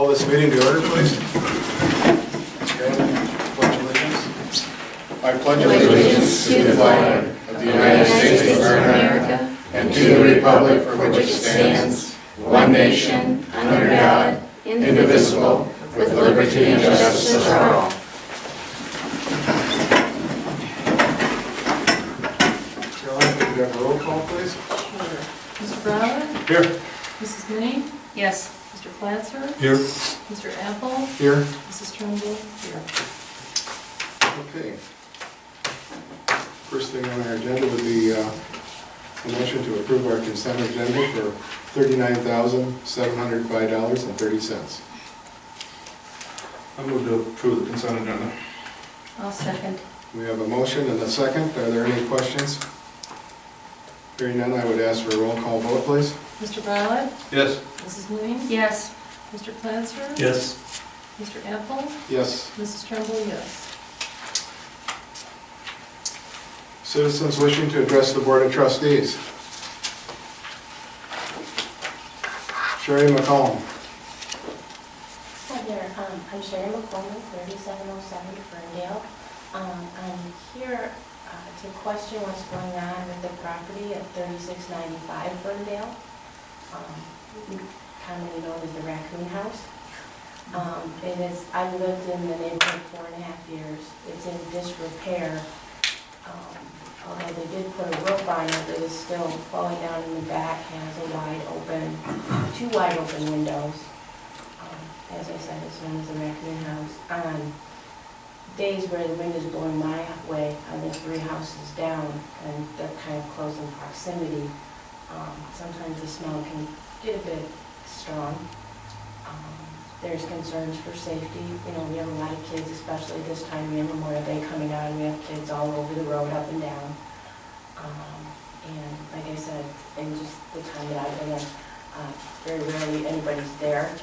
Call this meeting to order, please. Okay, pledge allegiance. I pledge allegiance to the flag of the United States of America and to the republic for which it stands, one nation, under God, indivisible, with liberty and justice for all. Caroline, could you have a roll call, please? Sure. Mr. Brown? Here. Mrs. Minnie? Yes. Mr. Platzer? Here. Mr. Apple? Here. Mrs. Trumbull? Here. Okay. First thing on our agenda would be a motion to approve our consent agenda for $39,705.30. I move to approve the consent agenda. I'll second. We have a motion and a second. Are there any questions? Hearing none, I would ask for a roll call vote, please. Mr. Brown? Yes. Mrs. Minnie? Yes. Mr. Platzer? Yes. Mr. Apple? Yes. Mrs. Trumbull, yes. Citizens wishing to address the Board of Trustees. Sherry McCollum. Hi there, I'm Sherry McCormick, 3707 Ferndale. I'm here to question what's going on with the property at 3695 Ferndale, commonly known as the Raccoon House. I've lived in the neighborhood 4.5 years. It's in disrepair. Although they did put a roof on it, it is still falling down in the back, has a two wide open windows. As I said, it's known as the Raccoon House. On days where the wind is blowing my way, I live 3 houses down, and they're kind of close in proximity. Sometimes the smell can get a bit strong. There's concerns for safety. You know, we have a lot of kids, especially this time of year, Memorial Day coming on. We have kids all over the road, up and down. And like I said, in just the time that I've been in, very rarely anybody's there.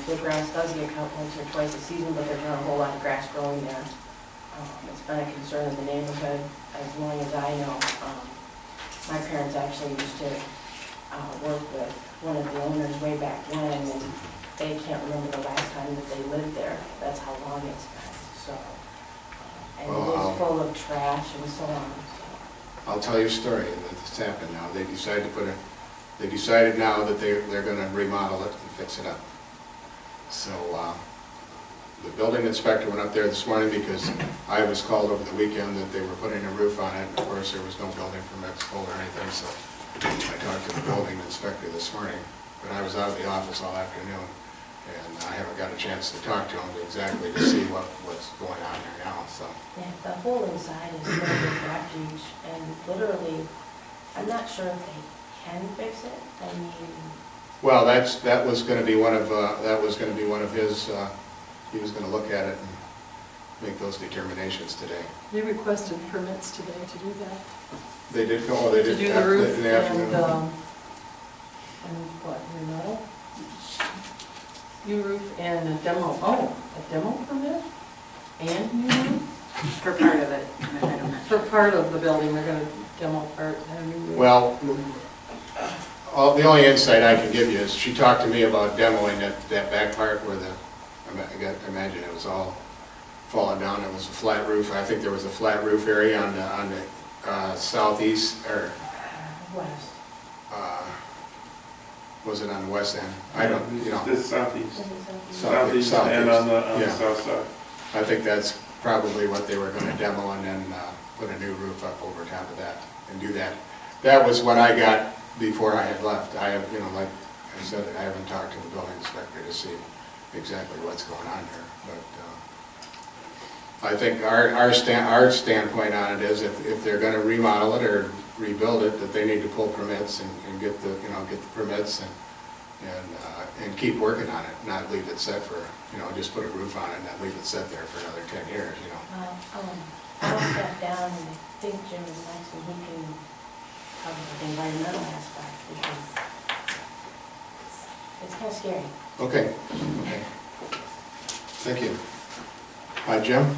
The grass does get cut once or twice a season, but there's not a whole lot of grass growing there. It's been a concern in the neighborhood as long as I know. My parents actually used to work with one of the owners way back when, and they can't remember the last time that they lived there. That's how long it's been. So, and it is full of trash and so on. So. I'll tell you a story that's happened now. They decided now that they're going to remodel it and fix it up. So the building inspector went up there this morning because I was called over the weekend that they were putting a roof on it. And of course, there was no building permits pulled or anything. So I talked to the building inspector this morning, but I was out of the office all afternoon, and I haven't got a chance to talk to him exactly to see what's going on there now. So yeah, the whole inside is filled with refuge, and literally, I'm not sure if they can fix it. I mean, well, that was going to be one of his. He was going to look at it and make those determinations today. They requested permits today to do that. They did go. Oh, they did to do the roof in the afternoon. And what, remodel? New roof and a demo. Oh, a demo permit? And new roof? For part of it. For part of the building, they're going to demo part and a new roof. Well, the only insight I can give you is she talked to me about demoing that back part where I imagine it was all falling down. It was a flat roof. I think there was a flat roof area on the southeast, or west. was it on the west end? I don't, you know. It's southeast. Southeast. And on the Yeah. south side. I think that's probably what they were going to demo and then put a new roof up over top of that and do that. That was what I got before I had left. I have, you know, like I said, I haven't talked to the building inspector to see exactly what's going on here. But I think our standpoint on it is if they're going to remodel it or rebuild it, that they need to pull permits and get the permits and keep working on it, not leave it set for, just put a roof on it and not leave it set there for another 10 years, I'll step down, and I think Jim is next, and he can cover the environmental aspect, because it's kind of scary. Okay. Thank you. Hi, Jim.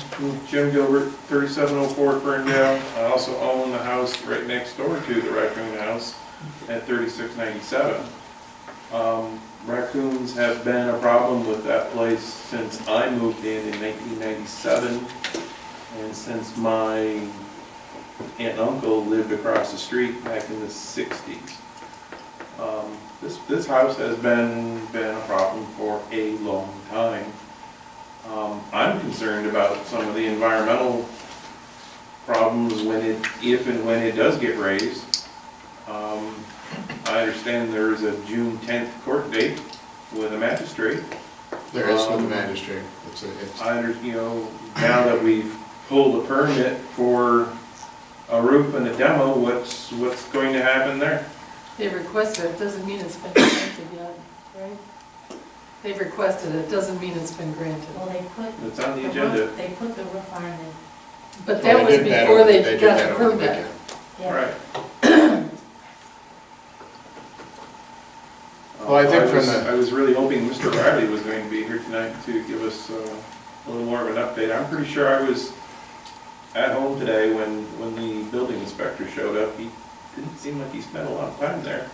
Jim Gilbert, 3704 Ferndale. I also own the house right next door to the Raccoon House at 3697. Raccoons have been a problem with that place since I moved in 1997, and since my aunt and uncle lived across the street back in the 60s. This house has been a problem for a long time. I'm concerned about some of the environmental problems if and when it does get raised. I understand there is a June 10th court date with a magistrate. There is with the magistrate. Now that we've pulled a permit for a roof and a demo, what's going to happen there? They requested it, doesn't mean it's been granted yet, right? They've requested it, doesn't mean it's been granted. Well, they put. It's on the roof- agenda. They put the roof on it. But Well, that they was did that before over- they did got that the over permit. weekend. Yeah. Right. Well, I think from the- I was really hoping Mr. Riley was going to be here tonight to give us a little more of an update. I'm pretty sure I was at home today when the building inspector showed up. He didn't seem like he spent a lot of time there.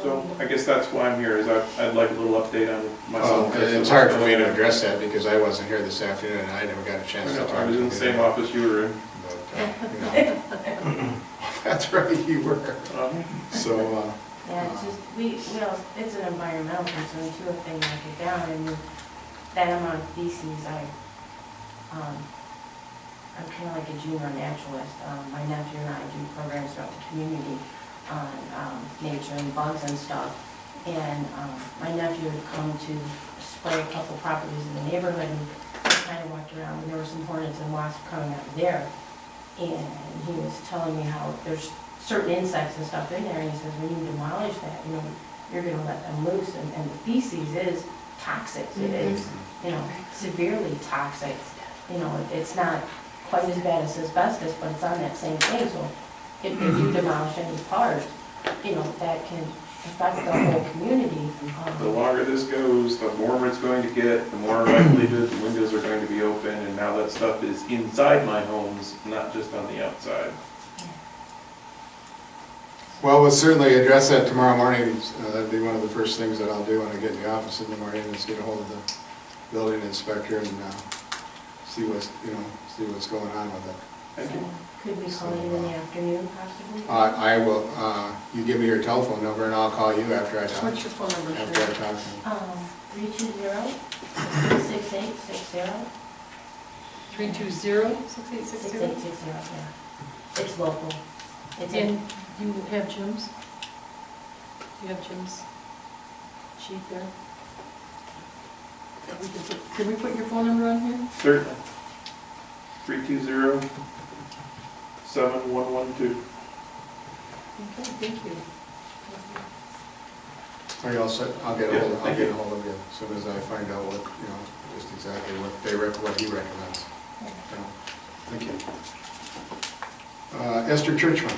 So I guess that's why I'm here, is I'd like a little update on myself. It's hard for me to address that because I wasn't here this afternoon and I never got a chance to talk to I him. was in the same office you were in. But, that's right, you were. So, Yeah, it's just, it's an environmental concern too, if they knock it down, and that amount of feces, I'm kind of like a junior naturalist. My nephew and I do programs throughout the community on nature and bugs and stuff. And my nephew had come to spray a couple properties in the neighborhood, and we kind of walked around, and there were some hornets and wasps coming out of there. And he was telling me how there's certain insects and stuff in there, and he says, when you demolish that, you're gonna let them loose, and the feces is toxic. It is, severely toxic. It's not quite as bad as asbestos, but it's on that same thing, so if you demolish any part, that can affect the whole community. The longer this goes, the warmer it's going to get, the more likelihood the windows are going to be open, and now that stuff is inside my homes, not just on the outside. well, we'll certainly address that tomorrow morning. That'd be one of the first things that I'll do when I get in the office in the morning is get a hold of the building inspector and see what's going on with it. Thank you. Could we call you in the afternoon possibly? I will, you give me your telephone number and I'll call you after I talk. What's your phone number, After I Sharon? talk to him. 320-6860. 320-6860? 6860, yeah. It's local. It's And in, you have Jim's? You have Jim's sheet there? Can we put your phone number on here? Certainly. 320-7112. Okay, thank you. Are you all set? I'll get Yeah, a hold thank you. of you as soon as I find out what, just exactly what he recommends. So, thank you. Esther Churchman.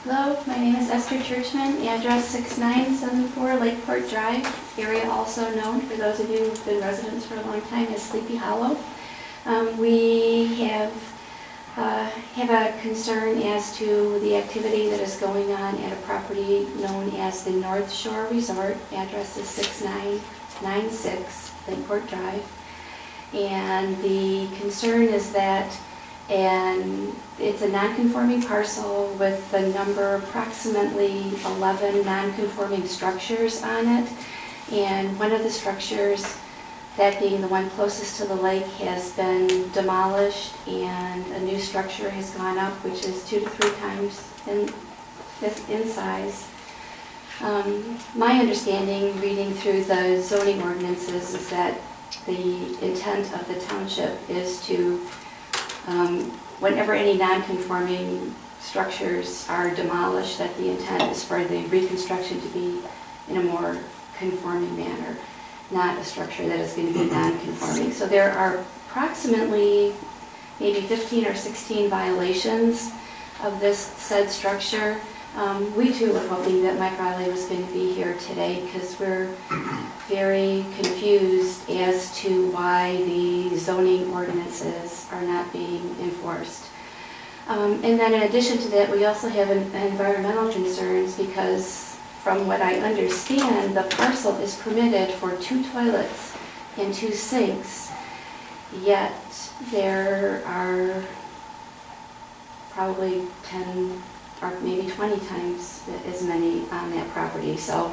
Hello, my name is Esther Churchman, address 6974 Lakeport Drive, area also known, for those of you who've been residents for a long time, as Sleepy Hollow. We have a concern as to the activity that is going on at a property known as the North Shore Resort, address is 6996 Lakeport Drive. And the concern is that it's a non-conforming parcel with the number approximately 11 non-conforming structures on it. And one of the structures, that being the one closest to the lake, has been demolished and a new structure has gone up, which is 2 to 3 times in size. My understanding, reading through the zoning ordinances, is that the intent of the township is to, whenever any non-conforming structures are demolished, that the intent is for the reconstruction to be in a more conforming manner, not a structure that is going to be non-conforming. So there are approximately maybe 15 or 16 violations of this said structure. We too were hoping that Mike Riley was going to be here today because we're very confused as to why the zoning ordinances are not being enforced. And then in addition to that, we also have environmental concerns because from what I understand, the parcel is permitted for 2 toilets and 2 sinks, yet there are probably 10 or maybe 20 times as many on that property. So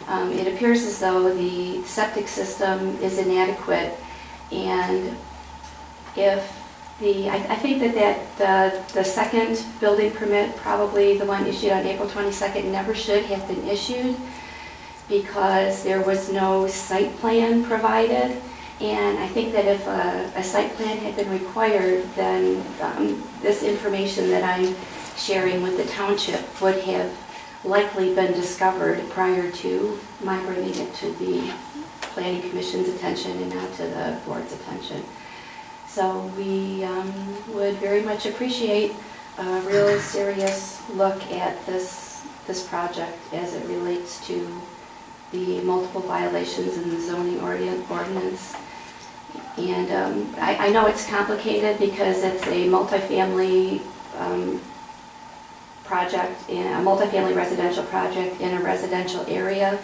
it appears as though the septic system is inadequate, and if I think that the second building permit, probably the one issued on April 22nd, never should have been issued because there was no site plan provided. And I think that if a site plan had been required, then this information that I'm sharing with the township would have likely been discovered prior to my bringing it to the Planning Commission's attention and not to the board's attention. So we would very much appreciate a real serious look at this project as it relates to the multiple violations in the zoning ordinance. And I know it's complicated because it's a multifamily project, a multifamily residential project in a residential area.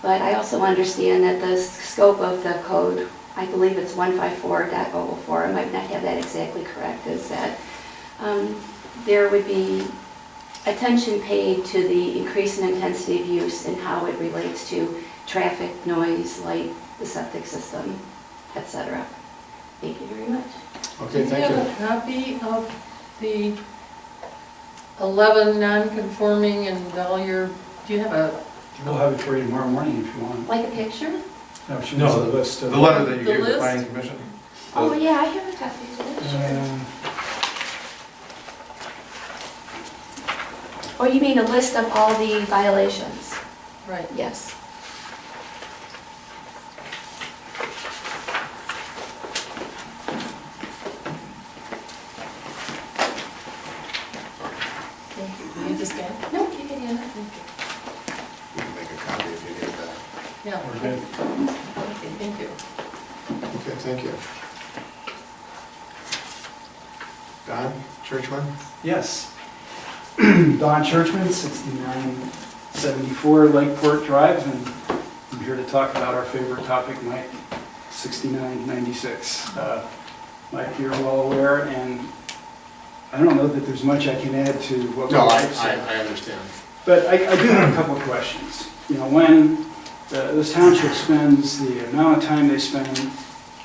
But I also understand that the scope of the code, I believe it's 154.004, I might not have that exactly correct, is that there would be attention paid to the increase in intensity of use and how it relates to traffic, noise, light, the septic system, etc. Thank you very much. Okay, Do thank you you. have a copy of the 11 non-conforming and all your, do you have a, We'll have it for you tomorrow morning if you want. Like a picture? No, she No, wants a list of... The letter that you The gave the list? planning commission? Oh, yeah, I have a copy of it. Oh, you mean a list of all the violations? right, Yes. you just get, No, you can have it. You can make a copy if you need that. yeah, We're good. okay, thank you. Okay, thank you. Don Churchman? Yes. Don Churchman, 6974 Lakeport Drive, and I'm here to talk about our favorite topic, Mike, 6996. Mike, you're well aware, and I don't know that there's much I can add to what No, Mike said. I understand. But I do have a couple of questions. You know, when this township spends the amount of time they spend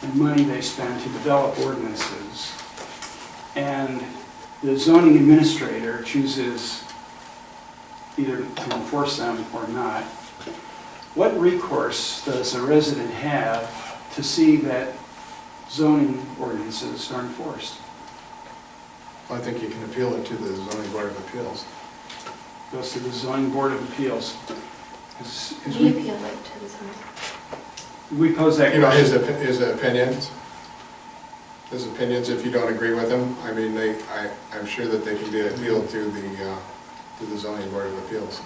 and money they spend to develop ordinances, and the zoning administrator chooses either to enforce them or not, what recourse does a resident have to see that zoning ordinances are enforced? I think you can appeal it to the zoning board of appeals. Goes to the zoning board of appeals. As We we appeal it to the zoning. pose that You know, his question. his opinions, if you don't agree with them, I mean, I'm sure that they can be appealed to the zoning board of appeals.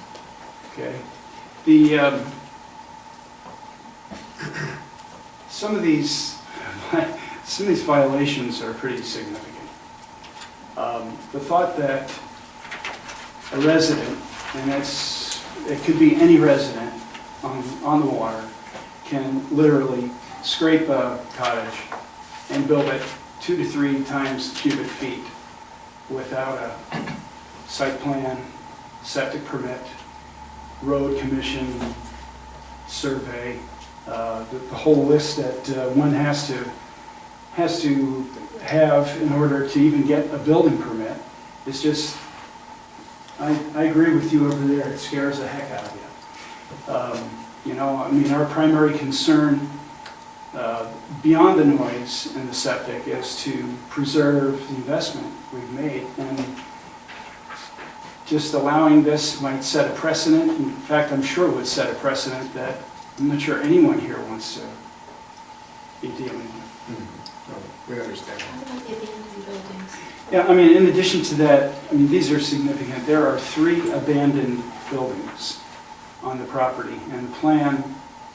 Okay. Some of these violations are pretty significant. The thought that a resident, and it could be any resident on the water, can literally scrape a cottage and build it 2 to 3 times cubic feet without a site plan, septic permit, road commission, survey, the whole list that one has to have in order to even get a building permit. It's just, I agree with you over there, it scares the heck out of you. You know, I mean, our primary concern beyond the noise and the septic is to preserve the investment we've made, and just allowing this might set a precedent. In fact, I'm sure it would set a precedent that I'm not sure anyone here wants to be dealing with. No, we understand. How about the abandoned buildings? Yeah, I mean, in addition to that, I mean, these are significant. There are 3 abandoned buildings on the property, and the plan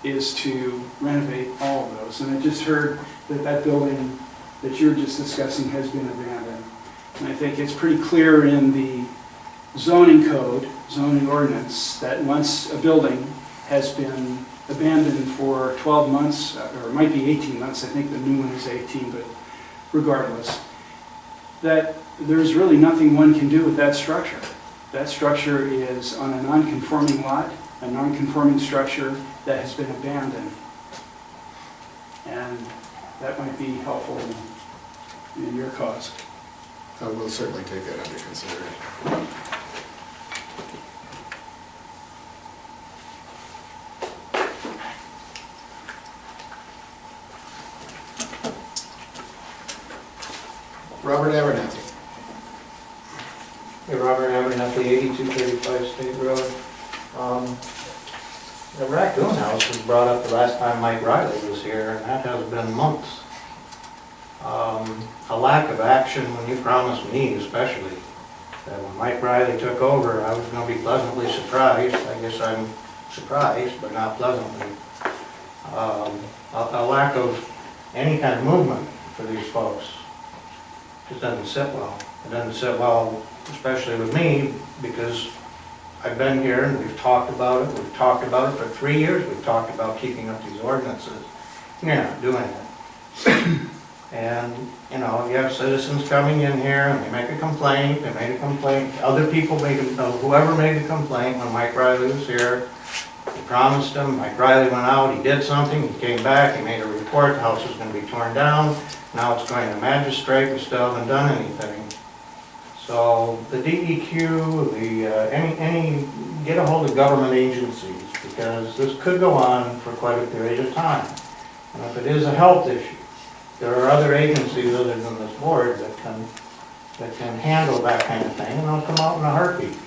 is to renovate all of those. And I just heard that building that you were just discussing has been abandoned. And I think it's pretty clear in the zoning code, zoning ordinance, that once a building has been abandoned for 12 months, or it might be 18 months, I think the new one is 18, but regardless, that there's really nothing one can do with that structure. That structure is on a non-conforming lot, a non-conforming structure that has been abandoned. And that might be helpful in your cause. We'll certainly take that under consideration. Robert Abernathy. Hey, Robert Abernathy, 8235 State Road. The raccoon house was brought up the last time Mike Riley was here, and that has been months. A lack of action when you promised me especially, that when Mike Riley took over, I was going to be pleasantly surprised. I guess I'm surprised, but not pleasantly. A lack of any kind of movement for these folks. It doesn't sit well. It doesn't sit well, especially with me, because I've been here and we've talked about it. We've talked about it for 3 years. We've talked about keeping up these ordinances. You're not doing it. And, you know, you have citizens coming in here and they make a complaint, they made a complaint. Other people made, whoever made the complaint when Mike Riley was here, he promised them, Mike Riley went out, he did something, he came back, he made a report, the house was going to be torn down. Now it's going to magistrate, we still haven't done anything. So the DEQ, get a hold of government agencies, because this could go on for quite a period of time. And if it is a health issue, there are other agencies other than this board that can handle that kind of thing, and they'll come out in a heartbeat.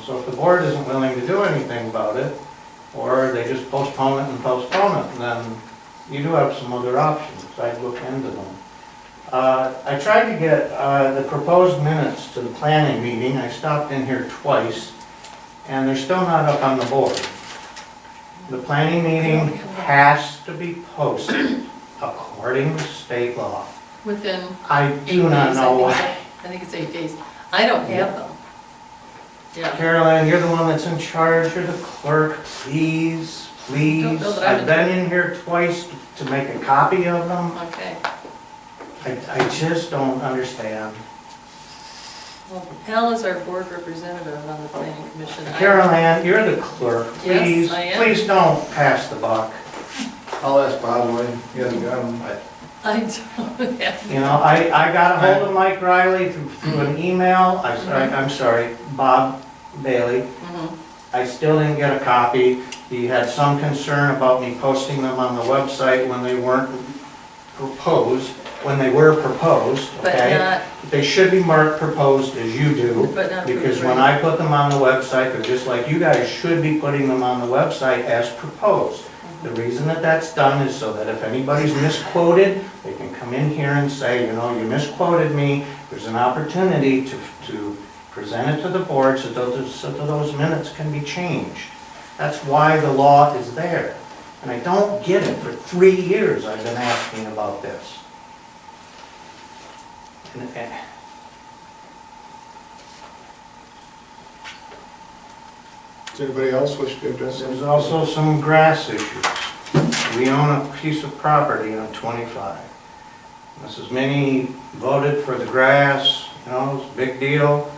So if the board isn't willing to do anything about it, or they just postpone it, then you do have some other options. I'd look into them. I tried to get the proposed minutes to the planning meeting. I stopped in here twice, and they're still not up on the board. The planning meeting has to be posted according to state law. Within I do not know why. I think it's 8 days. I don't have them. Yeah. Carolyn, you're the one that's in charge, you're the clerk, please, please. Don't know that I've been in here twice to make a copy of them. Okay. I just don't understand. Well, Al is our board representative on the planning commission. Carol Ann, you're the clerk, Yes, please, I am. please don't pass the buck. I'll ask Bosway, he hasn't got them. I don't have. You know, I got a hold of Mike Riley through an email, I'm sorry, Bob Bailey. Mhm. I still didn't get a copy. He had some concern about me posting them on the website when they weren't proposed, when they were proposed, But okay? not, They should be marked proposed as you do, but not. because when I put them on the website, they're just like you guys should be putting them on the website as proposed. The reason that that's done is so that if anybody's misquoted, they can come in here and say, you know, you misquoted me. There's an opportunity to present it to the board so that those minutes can be changed. That's why the law is there. And I don't get it. For 3 years I've been asking about this. Does anybody else wish to address this? There's also some grass issues. We own a piece of property on 25. Mrs. Minnie voted for the grass, you know, it's a big deal.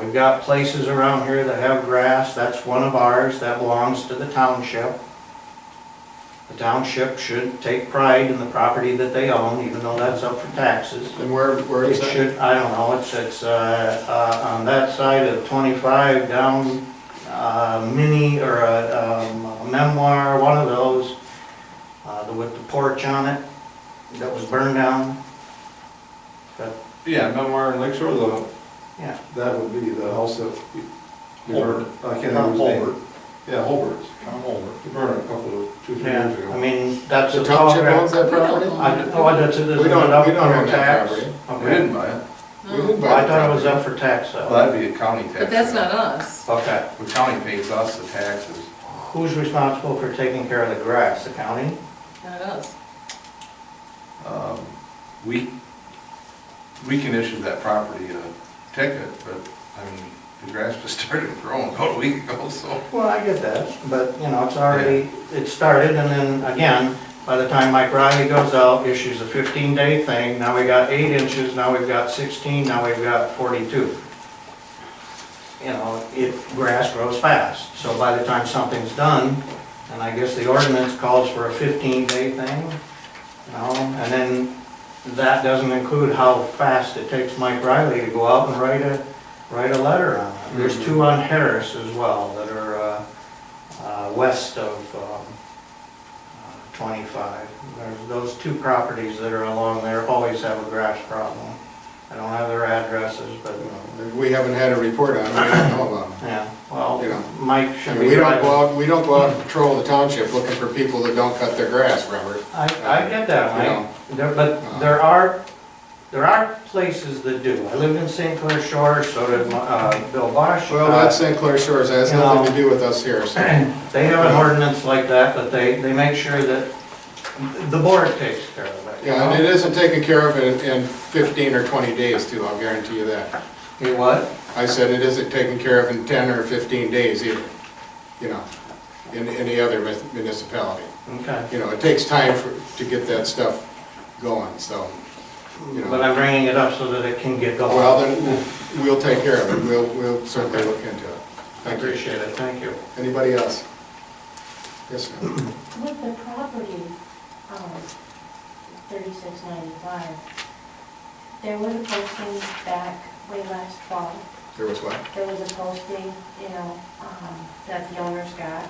We've got places around here that have grass, that's one of ours, that belongs to the township. The township should take pride in the property that they own, even though that's up for taxes. And where is It that? should, I don't know, it's on that side of 25 down Mini or a Memoir, one of those, with the porch on it that was burned down. Yeah, Memoir and Lake Shore, Yeah. that would be the house that we burned. I can't Tom remember his name. Holbert. Yeah, Holbert's, Tom Holbert. He burned it a couple of, 2-3 Yeah, years ago. I mean, that's The a township tall owns that property? that's it. We don't up own for that tax? property. We Okay. didn't buy it. We didn't buy Well, I the thought it was property. up for tax Well, sale. that'd be a county tax. But that's sale. not us. Okay. The county pays us the taxes. Who's responsible for taking care of the grass? The county? Not us. We we can issue that property a ticket, but, I mean, the grass just started growing about a week ago, so. Well, I get that, but, you know, it's already, it started, and then, again, by the time Mike Riley goes out, issues a 15-day thing, now we got 8 inches, now we've got 16, now we've got 42. You know, grass grows fast, so by the time something's done, and I guess the ordinance calls for a 15-day thing, you know, and then that doesn't include how fast it takes Mike Riley to go out and write a letter on it. There's 2 on Harris as well that are west of 25. There's those 2 properties that are along there always have a grass problem. I don't have their addresses, but, We haven't had a report on it, we don't know about them. yeah, well, You know, Mike I should mean, be we don't driving. go out, we don't go out and patrol the township looking for people that don't cut their grass, Robert. I get that, You know. Mike. But there are places that do. I lived in St. Clair Shores, so did Bill Bosch. Well, that's St. Clair Shores, that has nothing to do with us here, so. They have an ordinance like that, but they make sure that the board takes care of it. you Yeah, and know? it isn't taken care of in 15 or 20 days too, I'll guarantee you that. You what? I said it isn't taken care of in 10 or 15 days either, you know, in any other municipality. Okay. You know, it takes time to get that stuff going, so, you But know. I'm bringing it up so that it can get going. Well, then, we'll take care of it, we'll certainly look into it. I Thank you. appreciate it, thank you. Anybody else? Yes, ma'am. With the property, 3695, there was a posting back way last fall. There was what? There was a posting, you know, that the owners got.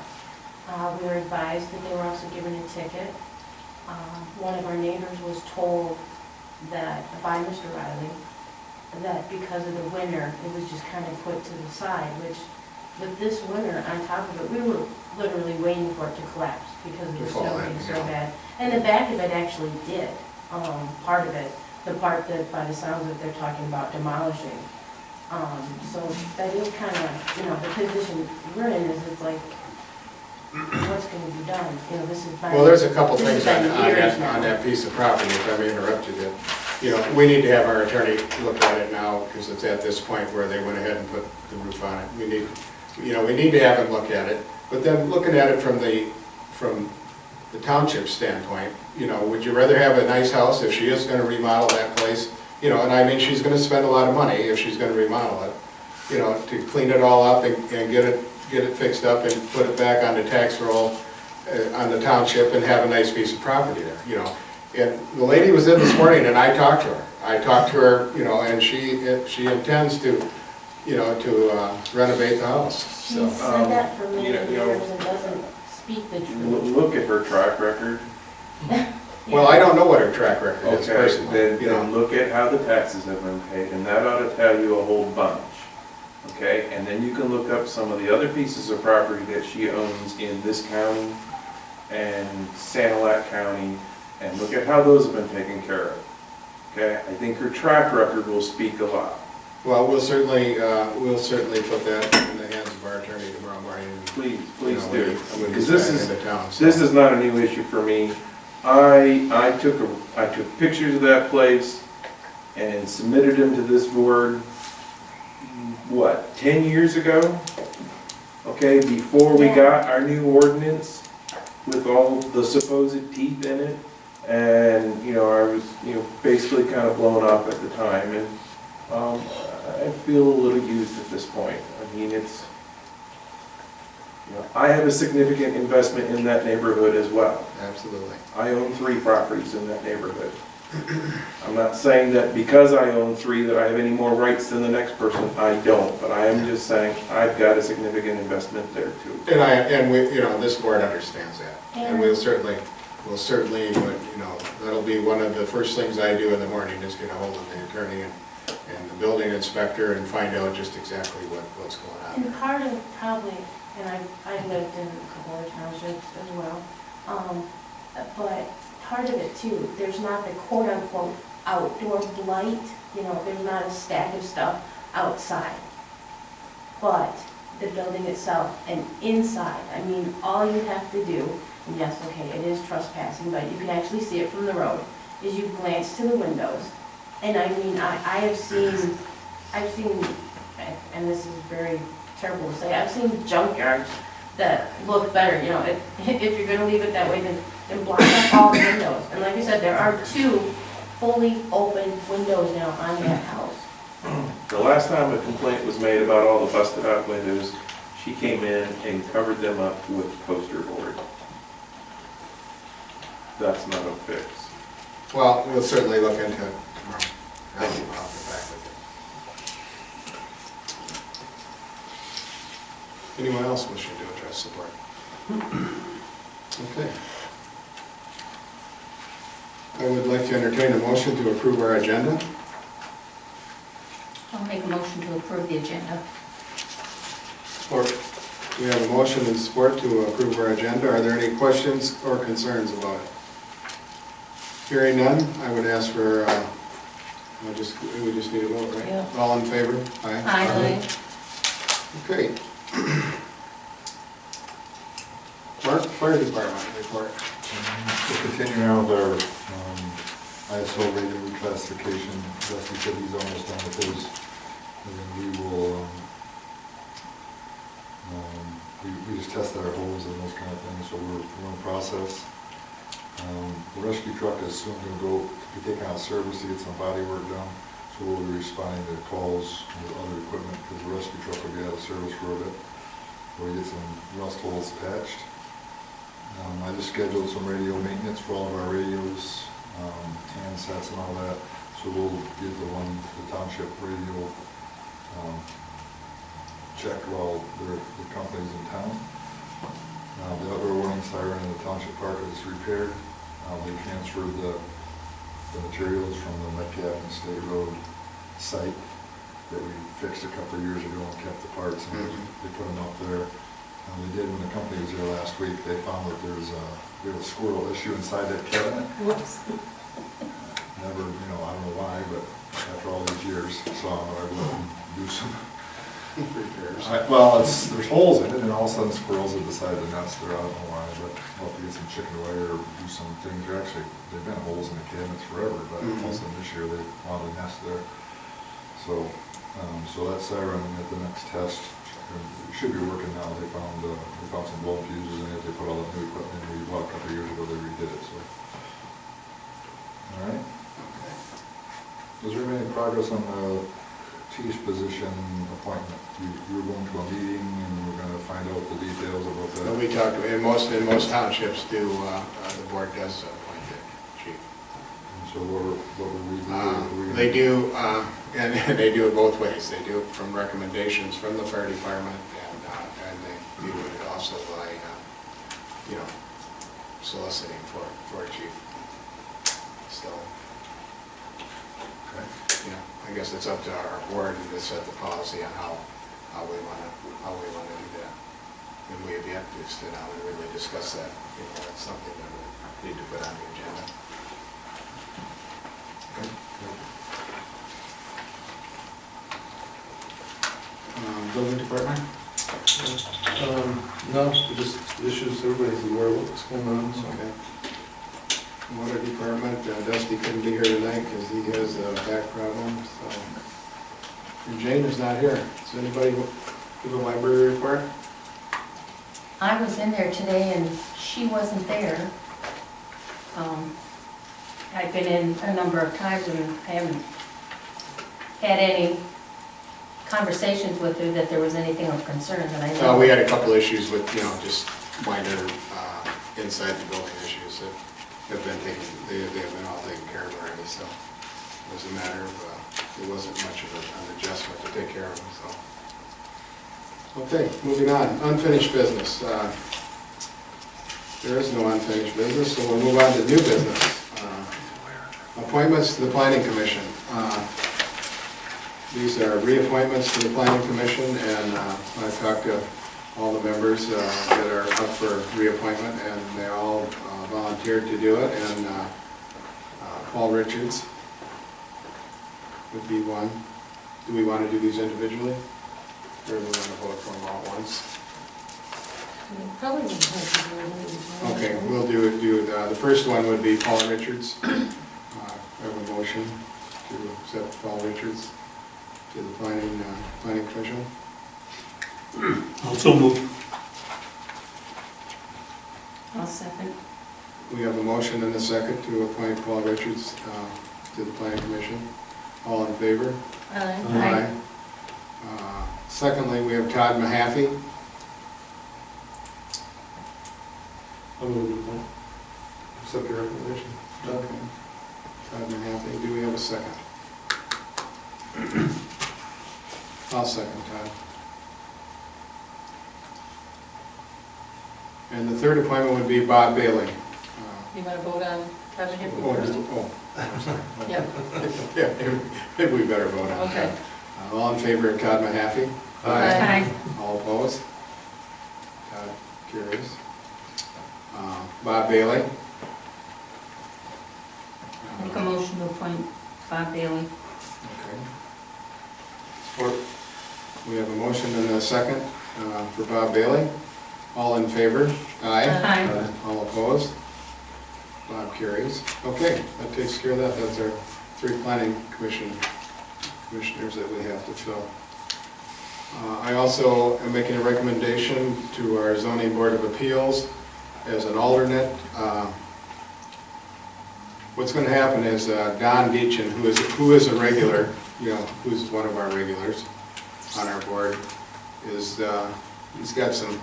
We were advised that they were also given a ticket. One of our neighbors was told that, by Mr. Riley, that because of the winter, it was just kind of put to the side, which with this winter on top of it, we were literally waiting for it to collapse because of the To fall snow in, being so yeah. bad. And the back of it actually did, part of it, the part that by the sounds of it, they're talking about demolishing. So that is kind of, you know, the position we're in is it's like, what's going to be done? You know, this is. Well, there's a couple this things has on been years that, now. on that piece of property, if I may interrupt you, that, you know, we need to have our attorney look at it now, because it's at this point where they went ahead and put the roof on it. We need to have him look at it, but then looking at it from the township standpoint, you know, would you rather have a nice house if she is gonna remodel that place? You know, and I mean, she's gonna spend a lot of money if she's gonna remodel it, you know, to clean it all up and get it fixed up and put it back on the tax roll, on the township, and have a nice piece of property there, you know. And the lady was in this morning and I talked to her, you know, and she intends to, you know, to renovate the house, She's so. said that for many you know, years and doesn't speak the truth. Look at her track record. Well, I don't know what her track record is Okay, personally, then, you know. then look at how the taxes have been paid, and that ought to tell you a whole bunch. Okay, and then you can look up some of the other pieces of property that she owns in this county and Sanilac County, and look at how those have been taken care of. Okay, I think her track record will speak a lot. Well, we'll certainly put that in the hands of our attorney tomorrow morning. Please, You please know, do. when Because he's this back is, into town, so. this is not a new issue for me. I took pictures of that place and submitted them to this board, what, 10 years ago? Okay, before we got our new ordinance with all the supposed teeth in it. And, you know, I was, you know, basically kind of blown off at the time, and I feel a little used at this point. I mean, it's, you know, I have a significant investment in that neighborhood as well. Absolutely. I own 3 properties in that neighborhood. I'm not saying that because I own 3 that I have any more rights than the next person. I don't, but I am just saying I've got a significant investment there too. And we, you know, this board understands that. And we'll certainly, but, you know, that'll be one of the first things I do in the morning is get a hold of the attorney and the building inspector and find out just exactly what's going on. And part of probably, and I've lived in a couple other townships as well, but part of it too, there's not the quote-unquote outdoor blight, you know, there's not a stack of stuff outside. But the building itself and inside, I mean, all you have to do, and yes, okay, it is trespassing, but you can actually see it from the road, is you glance to the windows And I mean, I have seen, and this is very terrible to say, I've seen junkyards that look better, you know, if you're gonna leave it that way, then block up all the windows. And like I said, there are 2 fully open windows now on that house. The last time a complaint was made about all the busted out windows, she came in and covered them up with poster board. That's not a fix. Well, we'll certainly look into it tomorrow. I'll get back with you. Anyone else wishing to address the board? Okay. I would like to entertain a motion to approve our agenda. I'll make a motion to approve the agenda. Support. We have a motion and support to approve our agenda. Are there any questions or concerns about it? Hearing none, I would ask for, we just need a vote, right? Yeah. All in favor? Aye. Okay. Mark, Fire Department report. So continuing on with our ISO rating reclassification, Dusty said he's almost done with his, and then we will, we just tested our hose and those kind of things, so we're in process. The rescue truck is soon going to go to be taken out of service to get some body work done, so we'll be responding to calls with other equipment, because the rescue truck will be out of service for a bit. We'll get some rust holes patched. I just scheduled some radio maintenance for all of our radios, handsets and all that, so we'll get the township radio checked while the company's in town. The outdoor warning siren in the township park is repaired. They transferred the materials from the Metcalf and State Road site that we fixed a couple of years ago and kept the parts, and they put them up there. They did when the company was there last week. They found that we had a squirrel issue inside that cabinet. Whoops. Never, I don't know why, but after all these years, saw them, I went and do some Repairs. there's holes in it, and all of a sudden squirrels have decided to nest there. I don't know why, but we'll have to get some chicken wire or do some things. They've been holes in the cabinets forever, but all of a sudden this year they wanted to nest there. So that siren at the next test, it should be working now. They found some blown fuses in it. They put all the new equipment in. We bought a couple of years ago. They redid it. So, all right. Is there any progress on the chief's position appointment? You were going to a meeting and we're going to find out the details about that. We talked, in most townships do, the board does appoint the chief. And so what were we doing? They do, and they do it both ways. They do it from recommendations from the fire department, and they do it also by, soliciting for a chief. So, Okay. I guess it's up to our board to set the policy on how we want to do that. And we have yet to sit down and really discuss that. That's something that we need to put on the agenda. Okay. Building department? No, just issues, everybody's aware of what's going on, so. Okay. Water department, Dusty couldn't be here tonight because he has a back problem, so. And Jane is not here. Does anybody give a library report? I was in there today and she wasn't there. I've been in a number of times and I haven't had any conversations with her that there was anything of concern that I know. We had a couple issues with, just minor inside the building issues that have been they have been all taken care of already, so it was a matter of, it wasn't much of an adjustment to take care of them, so. Okay, moving on, unfinished business. There is no unfinished business, so we'll move on to new business. Appointments to the Planning Commission. These are reappointments to the Planning Commission, and I've talked to all the members that are up for reappointment, and they all volunteered to do it, and Paul Richards would be one. Do we want to do these individually, or do we want to vote for them all at once? Probably wouldn't have to do it. Okay, we'll do the first one would be Paul Richards. I have a motion. to accept Paul Richards to the planning commission? Also move. I'll second. We have a motion and a second to appoint Paul Richards to the planning commission. All in favor? Aye. Secondly, we have Todd Mahaffey. I'll move to Accept your recommendation. Okay. Todd Mahaffey, do we have a second? I'll second Todd. And the third appointment would be Bob Bailey. You want to vote on Todd Mahaffey first? I'm sorry. Yeah, Yeah, maybe we better vote on okay. that. All in favor of Todd Mahaffey? Aye. All opposed? Todd carries. Bob Bailey? Make a motion to appoint Bob Bailey. Okay. Support. We have a motion and a second for Bob Bailey. All in favor? Aye. All opposed? Bob carries. Okay, that takes care of that. That's our 3 planning commissioners that we have to fill. I also am making a recommendation to our zoning board of appeals as an alternate. What's going to happen is Don Deachin, who is a regular, who's one of our regulars on our board, he's got some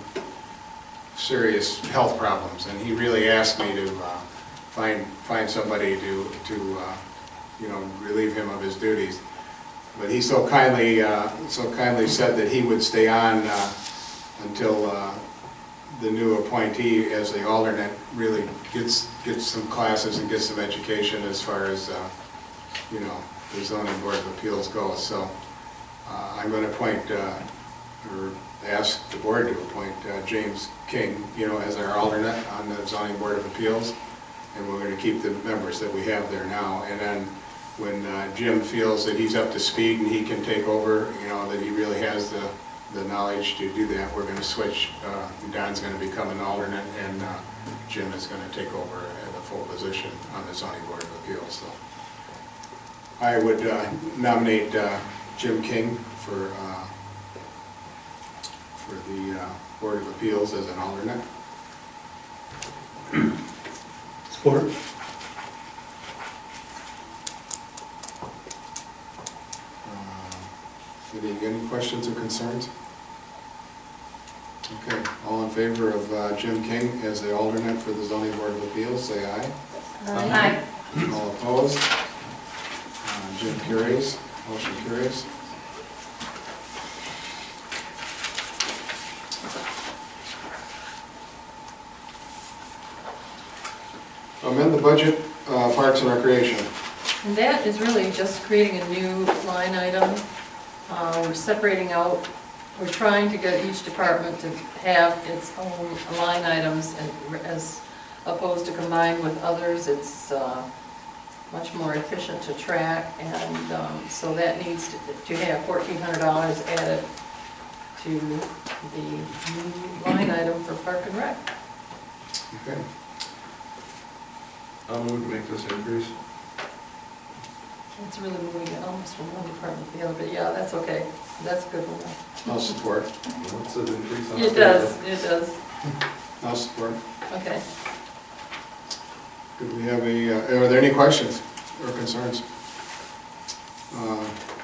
serious health problems, and he really asked me to find somebody to relieve him of his duties. But he so kindly said that he would stay on until the new appointee as the alternate really gets some classes and gets some education as far as the zoning board of appeals goes. So I'm going to appoint or ask the board to appoint James King, as our alternate on the zoning board of appeals, and we're going to keep the members that we have there now. And then when Jim feels that he's up to speed and he can take over, that he really has the knowledge to do that, we're going to switch. Don's going to become an alternate, and Jim is going to take over at the full position on the zoning board of appeals. So I would nominate Jim King for the Board of Appeals as an alternate. Support. Any questions or concerns? Okay, all in favor of Jim King as the alternate for the zoning board of appeals, say aye. Aye. All opposed? Jim carries, motion carries. Amend the budget, Parks and Recreation. And that is really just creating a new line item. We're separating out, we're trying to get each department to have its own line items as opposed to combined with others. It's much more efficient to track, and so that needs to have $1,400 added to the new line item for Park and Rec. Okay. I'll move to make this increase. It's really moving it almost from one department to the other, but yeah, that's okay. That's a good one. I'll support. What's the increase on? It does. I'll support. Okay. Could we have are there any questions or concerns?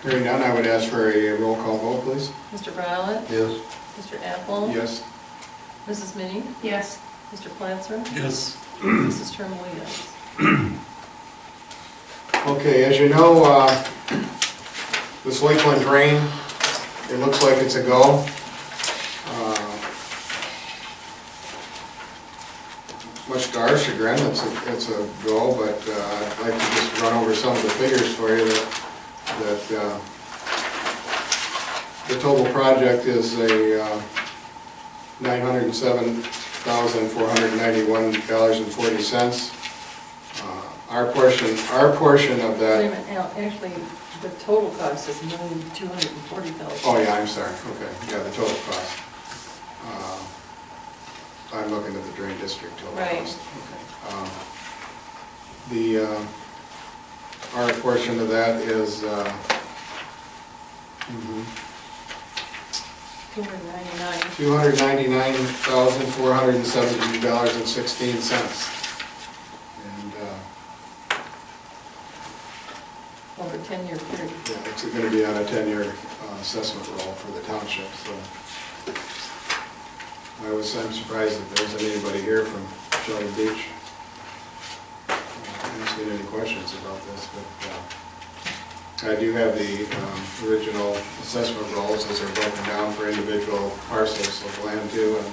Hearing none, I would ask for a roll call vote, please. Mr. Browlett? Yes. Mr. Apple? Yes. Mrs. Minnie? Yes. Mr. Plancer? Yes. Mrs. Turnbull, yes. Okay, as you know, this Lakeland drain, it looks like it's a go. Much to our chagrin, it's a go, but I'd like to just run over some of the figures for you that the total project is a $907,491.40. Our portion of Wait that. a minute, Al, actually, the total cost is $1,240,000. Oh, yeah, I'm sorry, okay, yeah, the total cost. I'm looking at the drain district total Right. cost. Okay. our portion of that is, $299. $299,472.16. And, Over a 10-year period. yeah, it's gonna be on a 10-year assessment roll for the township, so. I'm surprised that there isn't anybody here from Shelby Beach asking any questions about this, but I do have the original assessment rolls as they're broken down for individual parcels of land too, and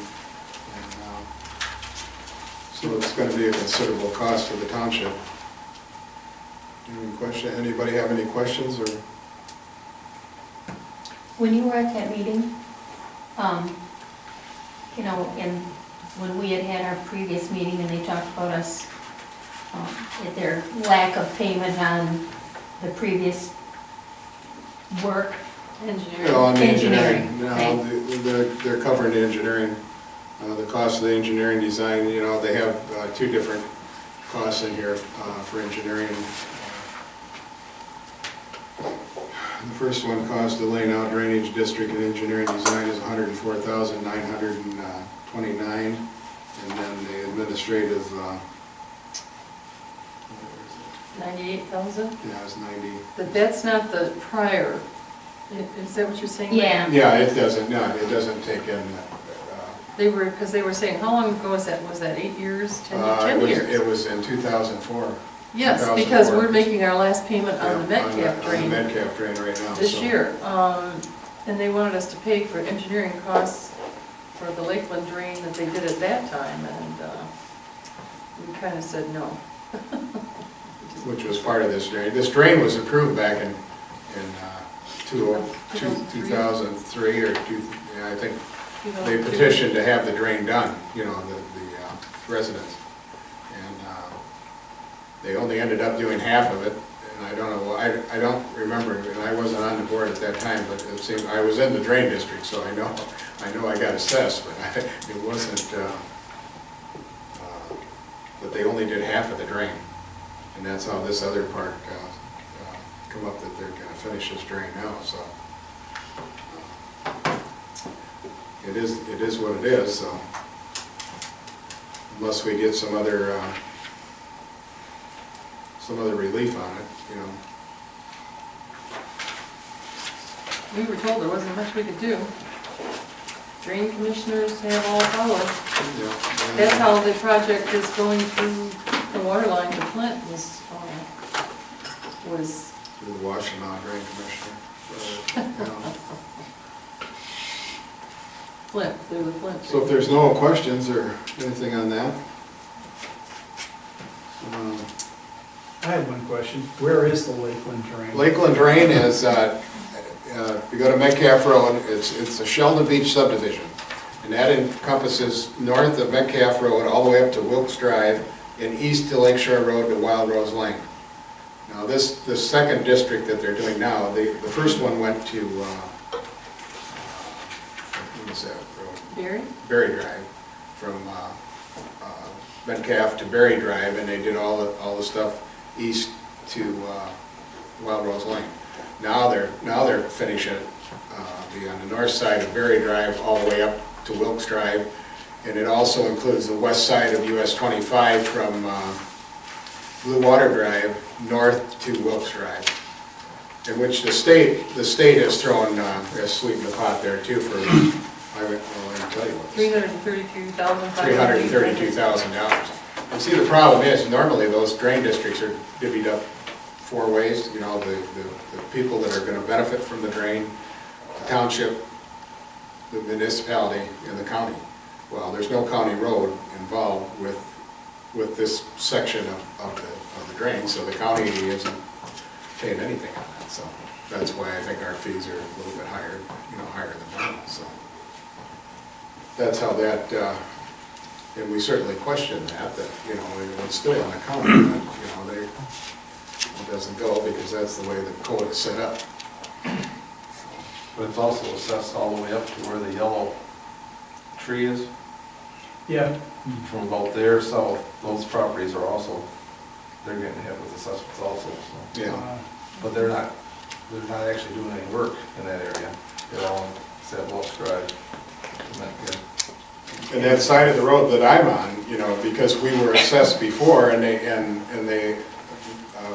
so it's gonna be a considerable cost for the township. Anybody have any questions, or? When you were at that meeting, you know, and when we had our previous meeting and they talked about us, their lack of payment on the previous work. Engineering. No, on the Engineering, engineering, no, they're covering the engineering, the cost of the engineering design, you know, they have two different costs in here for engineering. The first one, cost of laying out drainage district and engineering design is $104,929, and then the administrative, 98,000? yeah, is 90. But that's not the prior, is that what you're saying? Yeah. Yeah, it doesn't take in, Because they were saying, how long ago was that? Was that 8 years, 10 years? it was in 2004. Yes, 2004. because we're making our last payment on the Yeah, Metcalf on the drain Metcalf drain right now. this so. year. And they wanted us to pay for engineering costs for the Lakeland drain that they did at that time, and we kind of said no. Which was part of this drain. This drain was approved back in 2003 or I think they petitioned to have the drain done, you know, the residents. And they only ended up doing half of it, and I don't know, I don't remember, and I wasn't on the board at that time, but it seemed, I was in the drain district, so I know I got assessed, but it wasn't, but they only did half of the drain. And that's how this other part come up, that they're gonna finish this drain now, so. It is what it is, so. Unless we get some other relief on it, you know. We were told there wasn't much we could do. Drain commissioners have all power. Yeah. That's how the project is going through the water line to Flint was Through the Washtenaw Drain Commissioner. Yeah. Flint, through the Flint. So if there's no questions or anything on that? I have one question. Where is the Lakeland drain? Lakeland Drain is, if you go to Metcalf Road, it's a Sheldon Beach subdivision. And that encompasses north of Metcalf Road all the way up to Wilkes Drive and east to Lakeshore Road to Wild Rose Lane. Now this second district that they're doing now, the first one went to, what was that road? Berry Drive, from Metcalf to Berry Drive, and they did all the stuff east to Wild Rose Lane. Now they're finishing it on the north side of Berry Drive all the way up to Wilkes Drive, and it also includes the west side of US 25 from Blue Water Drive north to Wilkes Drive, in which the state has thrown a sweep in the pot there too for, I can tell you what. $332,000. And see, the problem is, normally those drain districts are divvied up 4 ways, you know, the people that are gonna benefit from the drain, the township, the municipality, and the county. Well, there's no county road involved with this section of the drain, so the county isn't paying anything on that, so that's why I think our fees are a little bit higher, you know, higher than normal, so. That's how that, and we certainly question that, you know, it's still on the county, but, you know, it doesn't go because that's the way the code is set up. But it's also assessed all the way up to where the yellow tree is. Yeah. From about there south, those properties are also they're getting hit with assessments also, so. Yeah, But they're not actually doing any work in that area. They're all set Welch Drive. Isn't that good? and that side of the road that I'm on, you know, because we were assessed before and they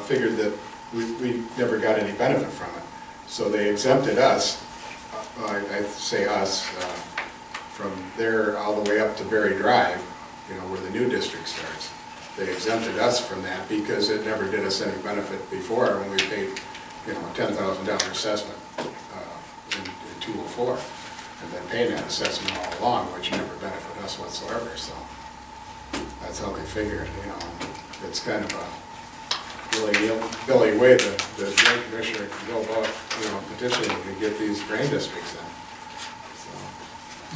figured that we never got any benefit from it. So they exempted us, I say us, from there all the way up to Berry Drive, you know, where the new district starts. They exempted us from that because it never did us any benefit before when we paid, you know, a $10,000 assessment in 204. And then paying that assessment all along, which never benefited us whatsoever, so that's how they figured, you know. It's kind of a really Billy way the drain commissioner can go about, you know, petitioning to get these drain districts in.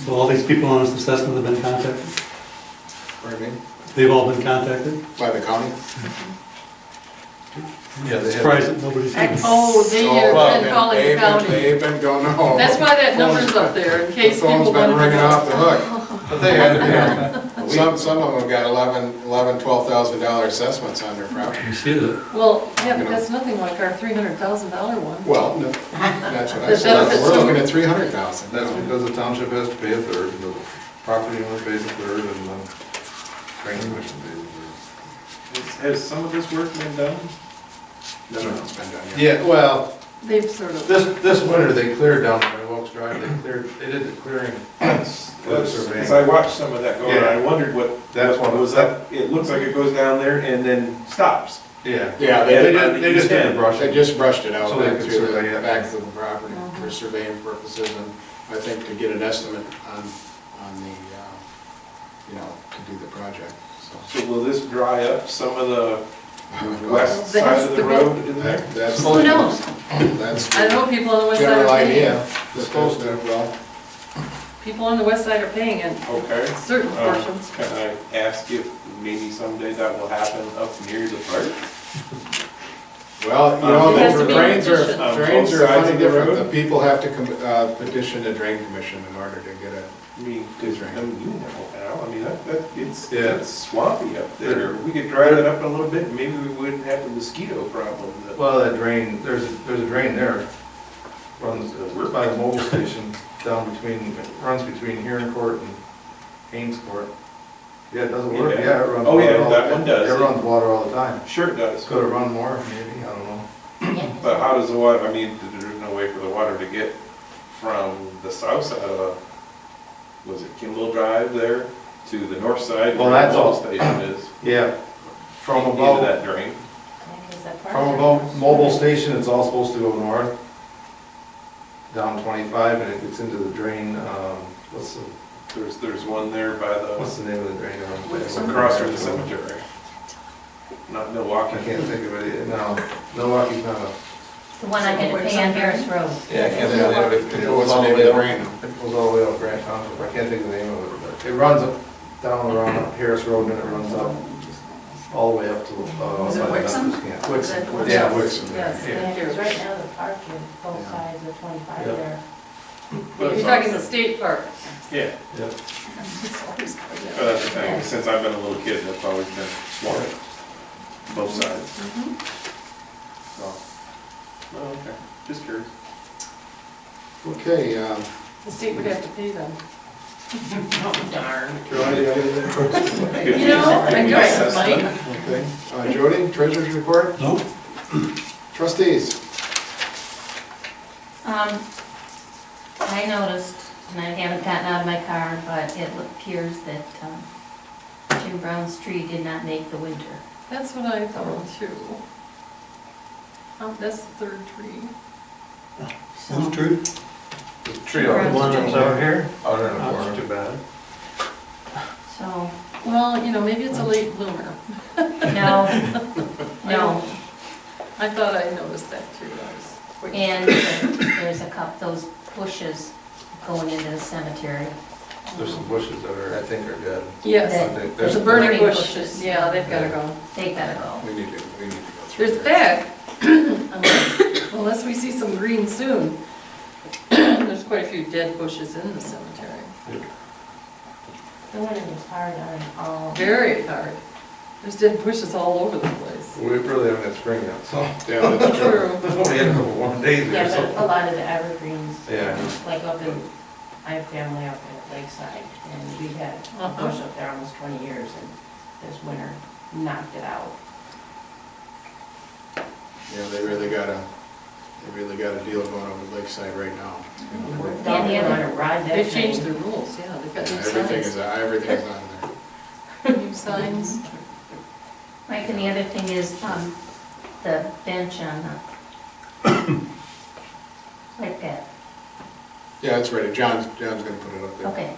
So all these people on this assessment have been contacted? Pardon me? They've all been contacted? By the county? Yeah, they Surprised have. that nobody's. Oh, they have been calling the county. They've been going, no. That's why that number's up there, in case The phone's people been want to ringing know. off the hook. But they had, you know, Some of them got $12,000 assessments on their property. You see that? Well, yeah, but that's nothing like our $300,000 one. Well, no, that's what I The said, benefits we're too. looking at 300,000. that's because the township has to pay a third, and the property owner pays a third, and the drain commission pays a third. Has some of this work been done? No, it's been done yet. Yeah, well, They've sort of, this winter, they cleared down by Welch Drive, they did the clearing. For the surveying. Because I watched some of that go on, Yeah. I wondered what That's what one was up. It looks like it goes down there and then stops. Yeah. Yeah, They just did the They brushing. just brushed it out So they back could through survey the it. back of the property for surveying purposes, and I think to get an estimate on the, you know, to do the project, so. So will this dry up some of the Well, west That's side of the the road in there? That's, who knows? that's I the know people on the west side general are paying idea. it. That's supposed to, well, People on the west side are paying it, Okay. certain portions. Can I ask if maybe someday that will happen up near the park? well, you know, It has to the be drains are, petitioned. drains Both are sides funny of the different. road? The people have to petition the drain commission in order to get it. I mean, 'cause, I mean, you know, I mean, it's Yeah. it's swampy up there. We could dry that up a little bit, maybe we wouldn't have the mosquito problem that. Well, that drain, there's a drain there, runs by the mobile station, down between, runs between Huron Court and Haynes Court. Yeah, it doesn't work, Yeah. yeah, it runs. Oh, yeah, water all- that one does. It runs water all the time. Sure it does. Could have run more, maybe, I don't know. Yeah. But how does the water, I mean, there's no way for the water to get from the south side of, was it Kimball Drive there, to the north side? Well, where the that's all- mobile station is. Yeah, from Into about, that drain. from about mobile station, it's all supposed to go north, down 25, and it gets into the drain, There's one there by what's the, the name of the drain? across from the cemetery. Not Milwaukee. I can't think of it, no, Milwaukee's not a. The one I had to pay on Harris Road. Yeah, I can't think of the name of it. It goes What's the all the name way of the up, drain? it goes all the way up Grant Township, I can't think of the name of it, but it runs up, down around up Harris Road, and then it runs up all the way up to, Is it by the Wixom? Methodist camp. Is that- Wixom, yeah, Yes, Wixom, yes. yeah. Yeah, because right now the park is both sides of 25 Yeah. there. You're talking the state park. Yeah, Yep. It's always going but down. that's the thing, since I've been a little kid, that's always been swamped, both sides, Mhm. so. Oh, okay, just curious. Okay, The state would have to pay them. Oh, darn. Jody, anything? You know, I guess, Mike. Okay, Jody, treasurer's report? No? Trustees? I noticed, and I haven't gotten out of my car, but it appears that Jim Brown's tree did not make the winter. That's what I thought too. That's the third tree. So, Who's true? The tree out The One that's out here? out in the That's corner. too bad. so, Well, you know, maybe it's a late bloomer. no, no. I thought I noticed that too. I was quick. And there's a couple, those bushes going into the cemetery. There's some bushes that are, I think are dead. Yes, I think there's a burning burning bush. bushes. Yeah, they've gotta go. They gotta go. We need to go through. There's there. that, unless we see some green soon. There's quite a few dead bushes in the cemetery. The winter was hard on all. Very hard. There's dead bushes all over the place. is. We really haven't had spring yet, so. Yeah, that's true. We've only had a couple warm days Yeah, here, but a so. lot of the evergreens, Yeah. like up in, I have family up at Lakeside, and we've had a Uh-huh. bush up there almost 20 years, and this winter knocked it out. Yeah, they really got a deal going on with Lakeside right now. We're Yeah, down the there other- on a ride that They've changed thing. their rules, yeah, they've got new Everything's on there. New signs. Mike, and the other thing is, the bench on the, like that, Yeah, it's ready. John's gonna put it up there. okay.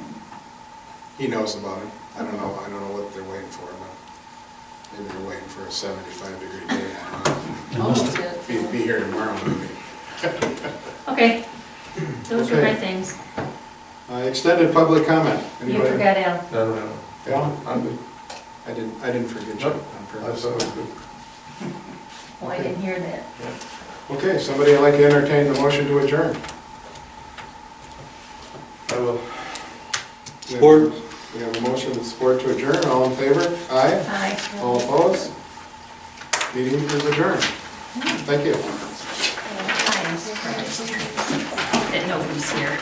He knows about it. I don't know what they're waiting for, but maybe they're waiting for a 75-degree day. I don't know. Almost it. Be here tomorrow, maybe. Okay, those were my Okay. things. Extended public comment. You Anybody? forgot Al. No. Yeah, I'm good. I didn't forget you on I purpose. thought it was good. Oh, I didn't hear that. Okay, somebody would like to entertain the motion to adjourn? I will. Support. We have a motion and support to adjourn. All in favor? Aye. Hi. All opposed? Meeting is adjourned. Thank you. Hi, I'm surprised that nobody's here.